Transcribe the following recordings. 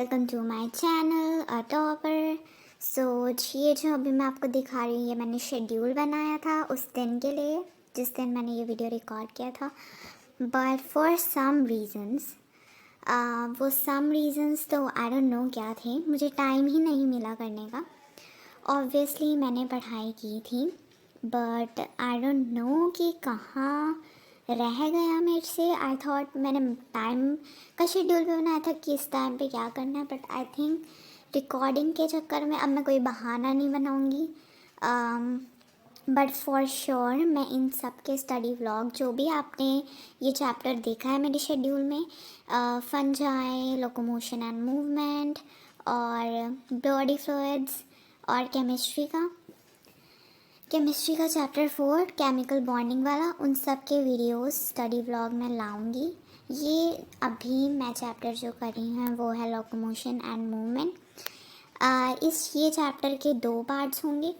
Welcome to my channel a topper. ये जो अभी मैं आपको दिखा रही हूँ, ये मैंने शेड्यूल बनाया था उस दिन के लिए जिस दिन मैंने ये वीडियो रिकॉर्ड किया था। बट फॉर सम रीज़न्स, वो सम रीज़न्स तो आई डोंट नो क्या थे, मुझे टाइम ही नहीं मिला करने का। ऑब्वियसली मैंने पढ़ाई की थी, बट आई डोंट नो कि कहाँ रह गया मेरे से। आई थॉट मैंने टाइम का शेड्यूल भी बनाया था कि इस टाइम पे क्या करना है, बट आई थिंक रिकॉर्डिंग के चक्कर में अब मैं कोई बहाना नहीं बनाऊंगी। बट फॉर श्योर मैं इन सब के स्टडी व्लॉग, जो भी आपने ये चैप्टर देखा है मेरे शेड्यूल में, फंजाई, लोकोमोशन एंड मूवमेंट और बॉडी फ्लूइड्स और केमिस्ट्री का चैप्टर 4 केमिकल बॉन्डिंग वाला, उन सब के वीडियोस स्टडी व्लॉग में लाऊंगी। ये अभी मैं चैप्टर जो कर रही हूँ वो है लोकोमोशन एंड मूवमेंट। ये चैप्टर के 2 पार्ट्स होंगे।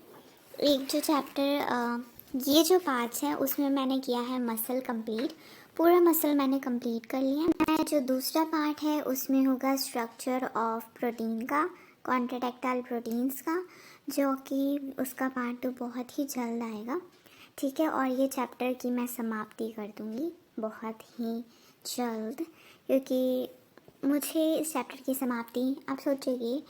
एक जो चैप्टर ये जो पार्ट्स हैं उसमें मैंने किया है मसल कंप्लीट, पूरा मसल मैंने कंप्लीट कर लिया है। जो दूसरा पार्ट है उसमें होगा स्ट्रक्चर ऑफ प्रोटीन का, कॉन्ट्राडेक्टाइल प्रोटीन्स का, जो कि उसका पार्ट 2 बहुत ही जल्द आएगा, ठीक है। और ये चैप्टर की मैं समाप्ति कर दूँगी बहुत ही जल्द, क्योंकि मुझे इस चैप्टर की समाप्ति, आप सोचेंगे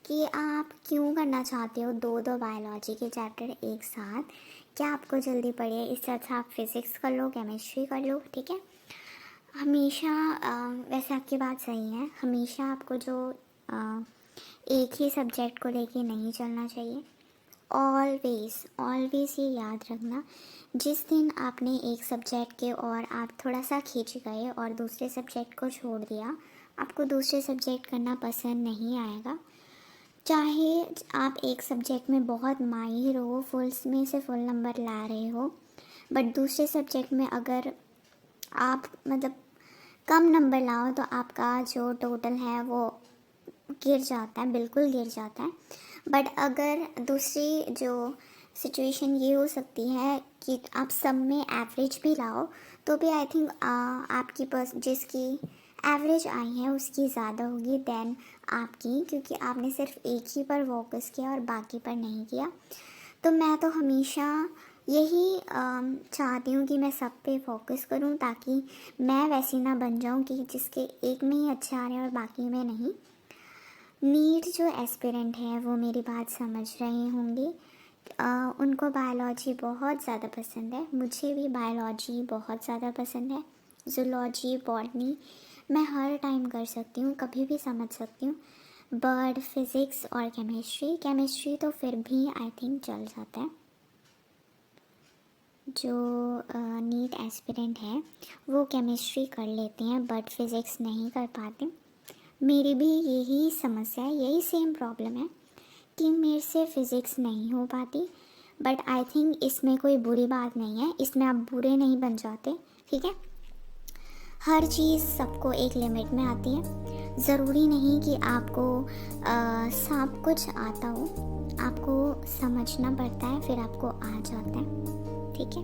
कि आप क्यों करना चाहते हो दो बायोलॉजी के चैप्टर एक साथ, क्या आपको जल्दी पड़े? इससे अच्छा आप फिज़िक्स कर लो, केमिस्ट्री कर लो, ठीक है। हमेशा वैसे आपकी बात सही है, हमेशा आपको जो एक ही सब्जेक्ट को लेके नहीं चलना चाहिए। ऑलवेज़ ये याद रखना, जिस दिन आपने एक सब्जेक्ट के और आप थोड़ा सा खींच गए और दूसरे सब्जेक्ट को छोड़ दिया, आपको दूसरे सब्जेक्ट करना पसंद नहीं आएगा। चाहे आप एक सब्जेक्ट में बहुत माहिर हो, फुल में से फुल नंबर ला रहे हो, बट दूसरे सब्जेक्ट में अगर आप मतलब कम नंबर लाओ तो आपका जो टोटल है वो गिर जाता है, बिल्कुल गिर जाता है। बट अगर दूसरी जो सिचुएशन ये हो सकती है कि आप सब में एवरेज भी लाओ, तो भी आई थिंक आपकी जिसकी एवरेज आई है उसकी ज़्यादा होगी देन आपकी, क्योंकि आपने सिर्फ एक ही पर फोकस किया और बाकी पर नहीं किया। तो मैं तो हमेशा यही चाहती हूँ कि मैं सब पे फोकस करूँ, ताकि मैं वैसी ना बन जाऊँ कि जिसके एक में ही अच्छे आ रहे हैं और बाकी में नहीं। नीट जो एस्पिरेंट है वो मेरी बात समझ रहे होंगे, उनको बायोलॉजी बहुत ज़्यादा पसंद है, मुझे भी बायोलॉजी बहुत ज़्यादा पसंद है। जूलॉजी, बॉटनी मैं हर टाइम कर सकती हूँ, कभी भी समझ सकती हूँ, बट फिज़िक्स और केमिस्ट्री तो फिर भी आई थिंक चल जाता है। जो नीट एस्पिरेंट है वो केमिस्ट्री कर लेते हैं बट फिज़िक्स नहीं कर पाते। मेरी भी यही समस्या है, यही सेम प्रॉब्लम है कि मेरे से फ़िज़िक्स नहीं हो पाती, बट आई थिंक इसमें कोई बुरी बात नहीं है, इसमें आप बुरे नहीं बन जाते, ठीक है। हर चीज़ सबको एक लिमिट में आती है, ज़रूरी नहीं कि आपको सब कुछ आता हो, आपको समझना पड़ता है फिर आपको आ जाता है, ठीक है।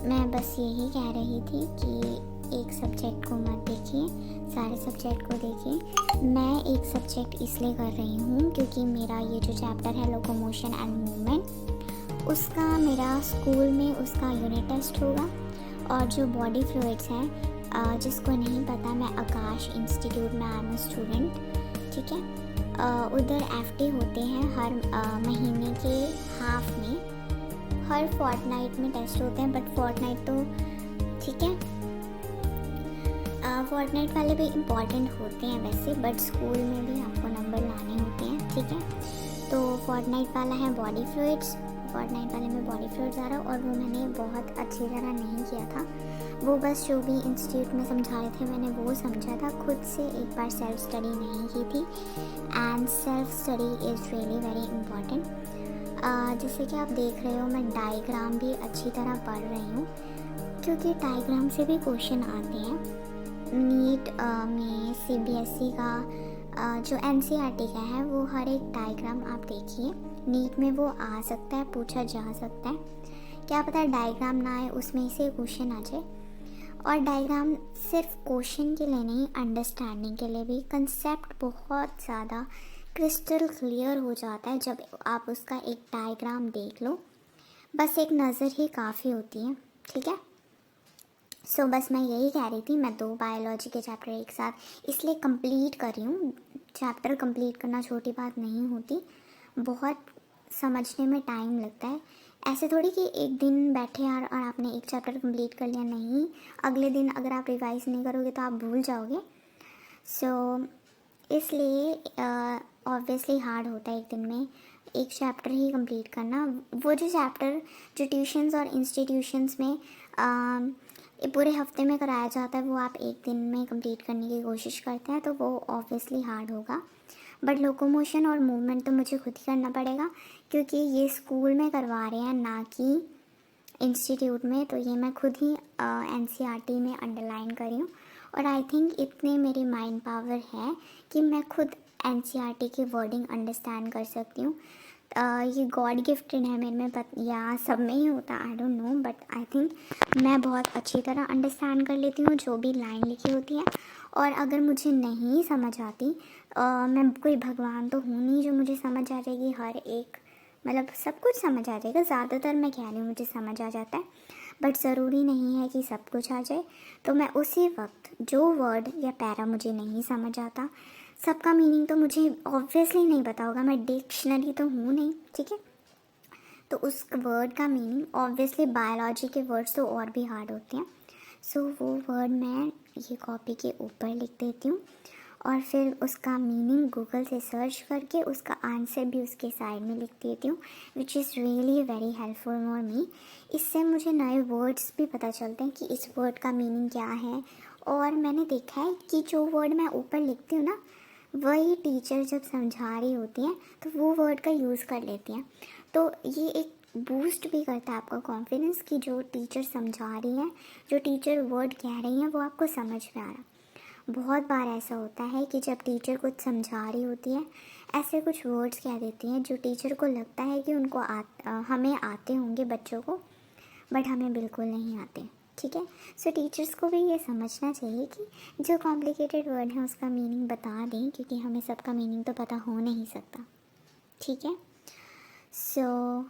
मैं बस यही कह रही थी कि एक सब्जेक्ट को मत देखिए, सारे सब्जेक्ट को देखिए। मैं एक सब्जेक्ट इसलिए कर रही हूँ क्योंकि मेरा ये जो चैप्टर है लोकोमोशन एंड मूवमेंट, उसका मेरा स्कूल में उसका यूनिट टेस्ट होगा। और जो बॉडी फ्लूइड्स हैं, जिसको नहीं पता, मैं आकाश इंस्टीट्यूट में आई एम स्टूडेंट, ठीक है। उधर FT होते हैं हर महीने के हाफ में, हर फोर्टनाइट में टेस्ट होते हैं, बट फोर्टनाइट तो ठीक है, फोर्टनाइट वाले भी इम्पॉर्टेंट होते हैं वैसे, बट स्कूल में भी आपको नंबर लाने होते हैं, ठीक है। तो फोर्टनाइट वाला है बॉडी फ्लूइड्स, फोर्टनाइट वाले में बॉडी फ्लूइड्स आ रहा, और वो मैंने बहुत अच्छी तरह नहीं किया था, वो बस जो भी इंस्टीट्यूट में समझा रहे थे मैंने वो समझा था, खुद से एक बार सेल्फ स्टडी नहीं की थी, and self study is really very important. जैसे कि आप देख रहे हो मैं डायग्राम भी अच्छी तरह पढ़ रही हूँ, क्योंकि डायग्राम से भी क्वेश्चन आते हैं। नीट में CBSE का जो NCERT का है वो हर एक डायग्राम आप देखिए, नीट में वो आ सकता है, पूछा जा सकता है, क्या पता डायग्राम ना आए उसमें से क्वेश्चन आ जाए। और डायग्राम सिर्फ क्वेश्चन के लिए नहीं, अंडरस्टैंडिंग के लिए भी। कंसेप्ट बहुत ज़्यादा क्रिस्टल क्लियर हो जाता है जब आप उसका एक डायग्राम देख लो। बस एक नज़र ही काफ़ी होती है, ठीक है। सो बस मैं यही कह रही थी, मैं 2 बायोलॉजी के चैप्टर एक साथ इसलिए कंप्लीट कर रही हूँ। चैप्टर कंप्लीट करना छोटी बात नहीं होती, बहुत समझने में टाइम लगता है। ऐसे थोड़ी कि एक दिन बैठे और आपने एक चैप्टर कंप्लीट कर लिया, नहीं। अगले दिन अगर आप रिवाइज नहीं करोगे तो आप भूल जाओगे। सो इसलिए ऑब्वियसली हार्ड होता है एक दिन में एक चैप्टर ही कंप्लीट करना। वो जो चैप्टर जो ट्यूशन्स और इंस्टीट्यूशंस में पूरे हफ्ते में कराया जाता है, वो आप एक दिन में कंप्लीट करने की कोशिश करते हैं, तो वो ऑब्वियसली हार्ड होगा। बट लोकोमोशन और मूवमेंट तो मुझे खुद ही करना पड़ेगा, क्योंकि ये स्कूल में करवा रहे हैं ना कि इंस्टीट्यूट में। तो ये मैं खुद ही एनसीईआरटी में अंडरलाइन करी हूँ, और आई थिंक इतने मेरी माइंड पावर है कि मैं खुद एनसीईआरटी की वर्डिंग अंडरस्टैंड कर सकती हूँ। ये गॉड गिफ्टेड है मेरे में, या सब में ही होता, I don't know, but I think मैं बहुत अच्छी तरह अंडरस्टैंड कर लेती हूँ जो भी लाइन लिखी होती है। और अगर मुझे नहीं समझ आती, मैं कोई भगवान तो हूँ नहीं जो मुझे समझ आ जाएगी हर एक, मतलब सब कुछ समझ आ जाएगा। ज़्यादातर मैं कह रही हूँ मुझे समझ आ जाता है, बट ज़रूरी नहीं है कि सब कुछ आ जाए। तो मैं उसी वक्त जो वर्ड या पैरा मुझे नहीं समझ आता, सबका मीनिंग तो मुझे ऑब्वियसली नहीं पता होगा, मैं डिक्शनरी तो हूँ नहीं, ठीक है। तो उस वर्ड का मीनिंग ऑब्वियसली, बायोलॉजी के वर्ड्स तो और भी हार्ड होते हैं। सो वो वर्ड मैं ये कॉपी के ऊपर लिख देती हूँ, और फिर उसका मीनिंग गूगल से सर्च करके उसका आंसर भी उसके साइड में लिख देती हूँ, which is really very helpful for me. इससे मुझे नए वर्ड्स भी पता चलते हैं कि इस वर्ड का मीनिंग क्या है। और मैंने देखा है कि जो वर्ड मैं ऊपर लिखती हूँ ना, वही टीचर जब समझा रही होती हैं तो वो वर्ड का यूज़ कर लेती हैं। तो ये एक बूस्ट भी करता है आपका कॉन्फिडेंस कि जो टीचर समझा रही हैं, जो टीचर वर्ड कह रही हैं, वो आपको समझ में आ रहा है। बहुत बार ऐसा होता है कि जब टीचर कुछ समझा रही होती है, ऐसे कुछ वर्ड्स कह देती हैं जो टीचर को लगता है कि उनको हमें आते होंगे बच्चों को, बट हमें बिल्कुल नहीं आते, ठीक है। सो टीचर्स को भी ये समझना चाहिए कि जो कॉम्प्लिकेटेड वर्ड है उसका मीनिंग बता दें, क्योंकि हमें सबका मीनिंग तो पता हो नहीं सकता, ठीक है। सो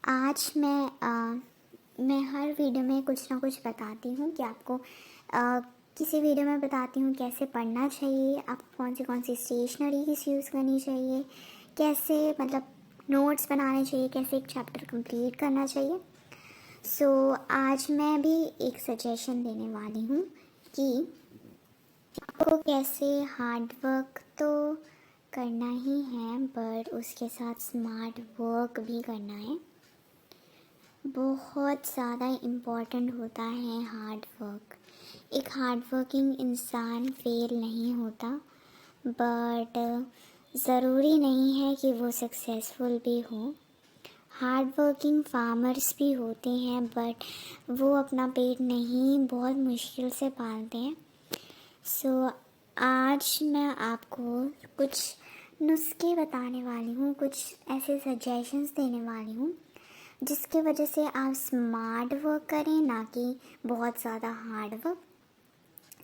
आज मैं हर वीडियो में कुछ ना कुछ बताती हूँ कि आपको किसी वीडियो में बताती हूँ कैसे पढ़ना चाहिए, आपको कौन सी स्टेशनरीज यूज़ करनी चाहिए, कैसे मतलब नोट्स बनाने चाहिए, कैसे एक चैप्टर कंप्लीट करना चाहिए। सो आज मैं भी एक सजेशन देने वाली हूँ कि आपको कैसे हार्ड वर्क तो करना ही है, बट उसके साथ स्मार्ट वर्क भी करना है। बहुत ज़्यादा इम्पॉर्टेंट होता है हार्ड वर्क। एक हार्ड वर्किंग इंसान फेल नहीं होता, बट ज़रूरी नहीं है कि वो सक्सेसफुल भी हो। हार्ड वर्किंग फार्मर्स भी होते हैं, बट वो अपना पेट नहीं बहुत मुश्किल से पालते हैं। सो आज मैं आपको कुछ नुस्खे बताने वाली हूँ, कुछ ऐसे सजेशंस देने वाली हूँ जिसकी वजह से आप स्मार्ट वर्क करें, ना कि बहुत ज़्यादा हार्ड वर्क।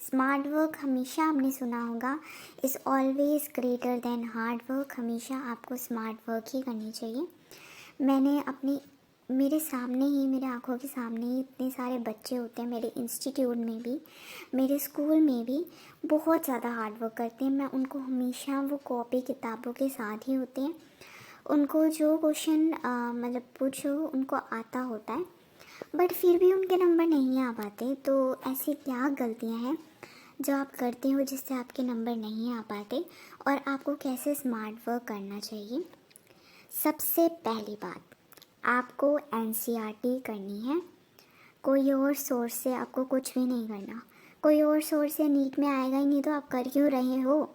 स्मार्ट वर्क हमेशा आपने सुना होगा, is always greater than hard work. हमेशा आपको स्मार्ट वर्क ही करनी चाहिए। मैंने मेरे सामने ही, मेरे आंखों के सामने ही इतने सारे बच्चे होते हैं, मेरे इंस्टीट्यूट में भी, मेरे स्कूल में भी बहुत ज़्यादा हार्ड वर्क करते हैं। मैं उनको हमेशा, वो कॉपी किताबों के साथ ही होते हैं, उनको जो क्वेश्चन मतलब पूछो उनको आता होता है, बट फिर भी उनके नंबर नहीं आ पाते। तो ऐसी क्या गलतियां हैं जो आप करते हो जिससे आपके नंबर नहीं आ पाते, और आपको कैसे स्मार्ट वर्क करना चाहिए। सबसे पहली बात, आपको एनसीईआरटी करनी है। कोई और सोर्स से आपको कुछ भी नहीं करना। कोई और सोर्स से नीट में आएगा ही नहीं तो आप कर क्यों रहे हो।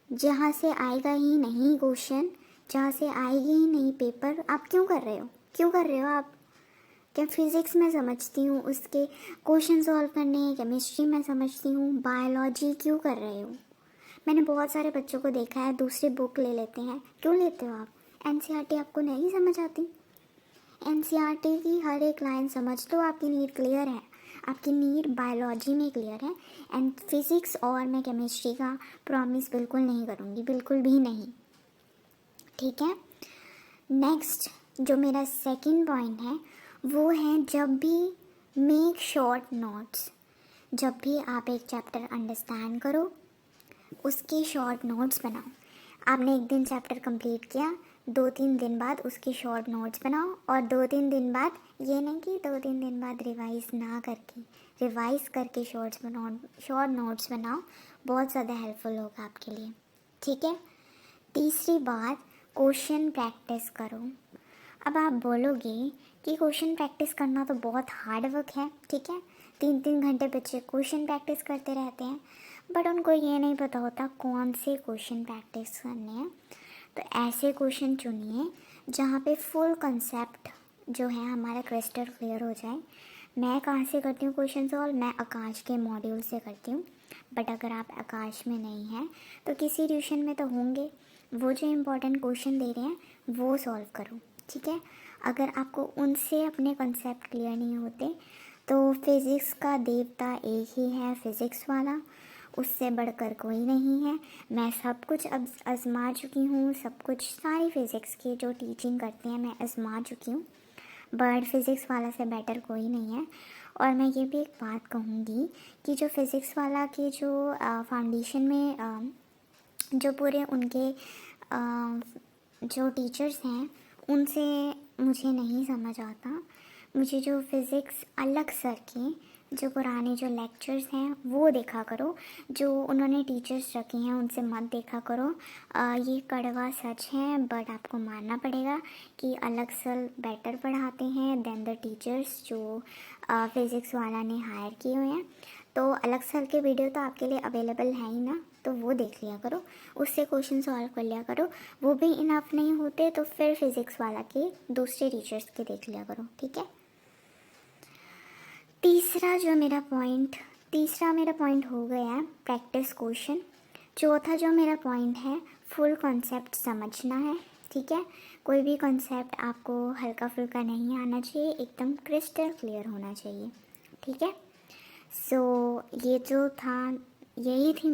जहाँ से आएगा ही नहीं क्वेश्चन, जहाँ से आएगी ही नहीं पेपर, आप क्यों कर रहे हो, क्यों कर रहे हो आप। क्या फिज़िक्स में समझती हूँ, उसके क्वेश्चन सॉल्व करने हैं, केमिस्ट्री में समझती हूँ, बायोलॉजी क्यों कर रहे हो। मैंने बहुत सारे बच्चों को देखा है दूसरी बुक ले लेते हैं। क्यों लेते हो आप, एनसीईआरटी आपको नहीं समझ आती। एनसीईआरटी की हर एक लाइन समझ लो, आपकी नीट क्लियर है। आपकी नीड बायोलॉजी में क्लियर है, एंड फिज़िक्स और मैं केमिस्ट्री का प्रॉमिस बिल्कुल नहीं करूँगी, बिल्कुल भी नहीं, ठीक है। नेक्स्ट जो मेरा सेकंड पॉइंट है वो है, जब भी मेक शॉर्ट नोट्स। जब भी आप एक चैप्टर अंडरस्टैंड करो उसके शॉर्ट नोट्स बनाओ। आपने एक दिन चैप्टर कंप्लीट किया, 2-3 दिन बाद उसके शॉर्ट नोट्स बनाओ, और 2-3 दिन बाद, ये नहीं कि 2-3 दिन बाद रिवाइज ना करके, रिवाइज करके शॉर्ट नोट्स बनाओ, बहुत ज़्यादा हेल्पफुल होगा आपके लिए, ठीक है। तीसरी बात, क्वेश्चन प्रैक्टिस करो। अब आप बोलोगे कि क्वेश्चन प्रैक्टिस करना तो बहुत हार्ड वर्क है, ठीक है। 3-3 घंटे बच्चे क्वेश्चन प्रैक्टिस करते रहते हैं, बट उनको ये नहीं पता होता कौन से क्वेश्चन प्रैक्टिस करने हैं। तो ऐसे क्वेश्चन चुनिए जहाँ पे फुल कंसेप्ट जो है हमारा क्रिस्टल क्लियर हो जाए। मैं कहाँ से करती हूँ क्वेश्चन सॉल्व? मैं आकाश के मॉड्यूल से करती हूँ, बट अगर आप आकाश में नहीं हैं तो किसी ट्यूशन में तो होंगे, वो जो इम्पोर्टेंट क्वेश्चन दे रहे हैं वो सॉल्व करो, ठीक है। अगर आपको उनसे अपने कंसेप्ट क्लियर नहीं होते तो फिज़िक्स का देवता एक ही है, फिज़िक्स वाला, उससे बढ़कर कोई नहीं है। मैं सब कुछ अब आजमा चुकी हूँ, सब कुछ सारी फिज़िक्स की जो टीचिंग करते हैं मैं आजमा चुकी हूँ, बट फिज़िक्स वाला से बेटर कोई नहीं है। और मैं ये भी एक बात कहूँगी कि जो फिज़िक्स वाला के जो फाउंडेशन में जो पूरे उनके जो टीचर्स हैं उनसे मुझे नहीं समझ आता। मुझे जो फिज़िक्स अलग सर के जो पुराने जो लेक्चर्स हैं वो देखा करो, जो उन्होंने टीचर्स रखे हैं उनसे मत देखा करो। ये कड़वा सच है, बट आपको मानना पड़ेगा कि अलग सर बेटर पढ़ाते हैं देन द टीचर्स जो फिज़िक्स वाला ने हायर किए हुए हैं। तो अलग सर के वीडियो तो आपके लिए अवेलेबल है ही ना, तो वो देख लिया करो, उससे क्वेश्चन सॉल्व कर लिया करो। वो भी इनफ नहीं होते तो फिर फिज़िक्स वाला के दूसरे टीचर्स के देख लिया करो, ठीक है। तीसरा मेरा पॉइंट हो गया है प्रैक्टिस क्वेश्चन। चौथा जो मेरा पॉइंट है, फुल कॉन्सेप्ट समझना है, ठीक है। कोई भी कॉन्सेप्ट आपको हल्का फुल्का नहीं आना चाहिए, एकदम क्रिस्टल क्लियर होना चाहिए, ठीक है। सो ये जो था, यही थी